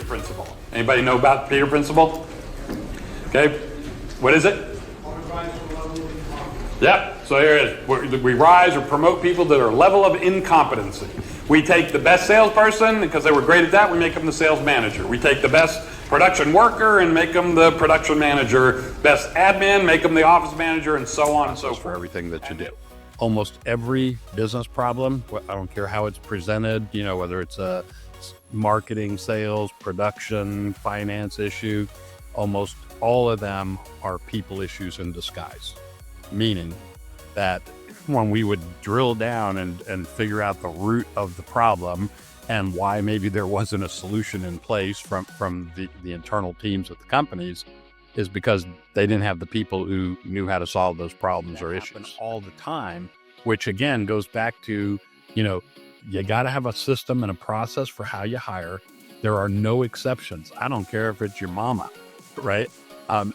principle. Anybody know about Peter principle? Okay, what is it? Yep, so here it is. We rise or promote people that are level of incompetency. We take the best salesperson, because they were great at that, we make them the sales manager. We take the best production worker and make them the production manager. Best admin, make them the office manager, and so on and so forth. For everything that you do. Almost every business problem, I don't care how it's presented, whether it's a marketing, sales, production, finance issue, almost all of them are people issues in disguise. Meaning that when we would drill down and figure out the root of the problem and why maybe there wasn't a solution in place from the internal teams at the companies, is because they didn't have the people who knew how to solve those problems or issues all the time, which again goes back to, you got to have a system and a process for how you hire. There are no exceptions. I don't care if it's your mama, right?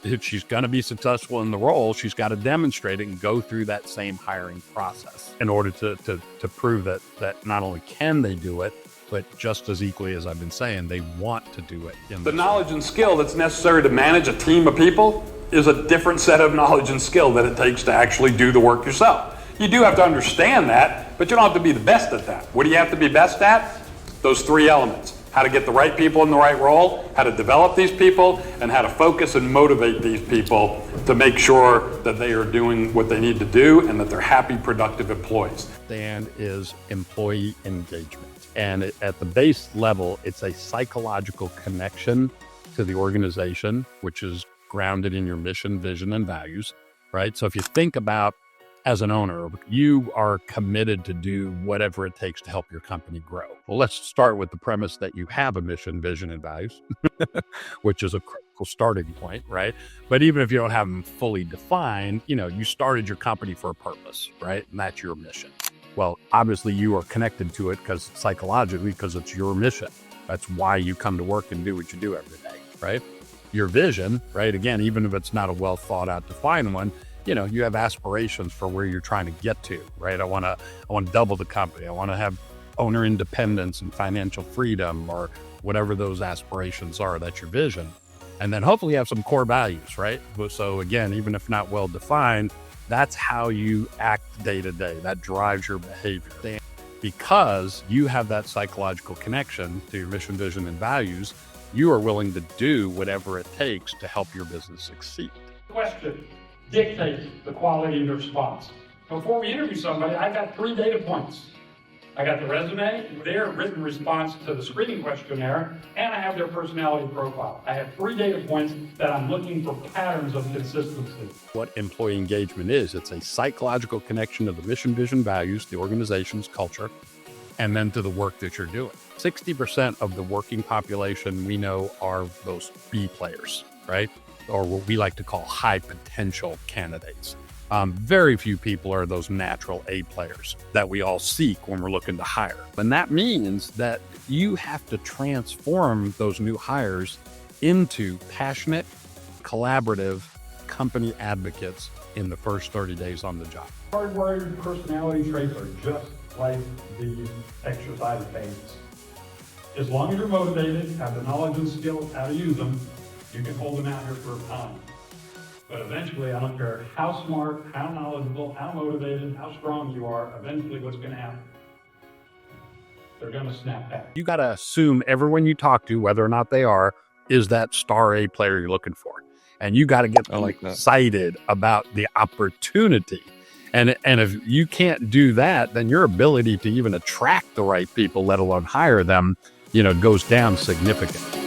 If she's going to be successful in the role, she's got to demonstrate it and go through that same hiring process in order to prove that not only can they do it, but just as equally as I've been saying, they want to do it. The knowledge and skill that's necessary to manage a team of people is a different set of knowledge and skill that it takes to actually do the work yourself. You do have to understand that, but you don't have to be the best at that. What do you have to be best at? Those three elements. How to get the right people in the right role, how to develop these people, and how to focus and motivate these people to make sure that they are doing what they need to do and that they're happy, productive employees. Stand is employee engagement. And at the base level, it's a psychological connection to the organization, which is grounded in your mission, vision, and values, right? So if you think about, as an owner, you are committed to do whatever it takes to help your company grow. Well, let's start with the premise that you have a mission, vision, and values, which is a critical starting point, right? But even if you don't have them fully defined, you started your company for a purpose, right? And that's your mission. Well, obviously you are connected to it psychologically, because it's your mission. That's why you come to work and do what you do every day, right? Your vision, right? Again, even if it's not a well thought out, defined one, you have aspirations for where you're trying to get to, right? I want to double the company. I want to have owner independence and financial freedom, or whatever those aspirations are. That's your vision. And then hopefully you have some core values, right? So again, even if not well defined, that's how you act day to day. That drives your behavior. Because you have that psychological connection to your mission, vision, and values, you are willing to do whatever it takes to help your business succeed. Question dictates the quality of the response. Before we interview somebody, I got 3 data points. I got the resume, their written response to the screening questionnaire, and I have their personality profile. I have 3 data points that I'm looking for patterns of consistency. What employee engagement is, it's a psychological connection to the mission, vision, values, the organization's culture, and then to the work that you're doing. 60% of the working population we know are those B players, right? Or what we like to call high potential candidates. Very few people are those natural A players that we all seek when we're looking to hire. And that means that you have to transform those new hires into passionate, collaborative company advocates in the first 30 days on the job. Hardwired personality traits are just like the exercise pages. As long as you're motivated, have the knowledge and skill how to use them, you can hold them out here for a time. But eventually, I don't care how smart, how knowledgeable, how motivated, how strong you are, eventually what's going to happen? They're going to snap back. You got to assume everyone you talk to, whether or not they are, is that star A player you're looking for. And you got to get excited about the opportunity. And if you can't do that, then your ability to even attract the right people, let alone hire them, goes down significantly.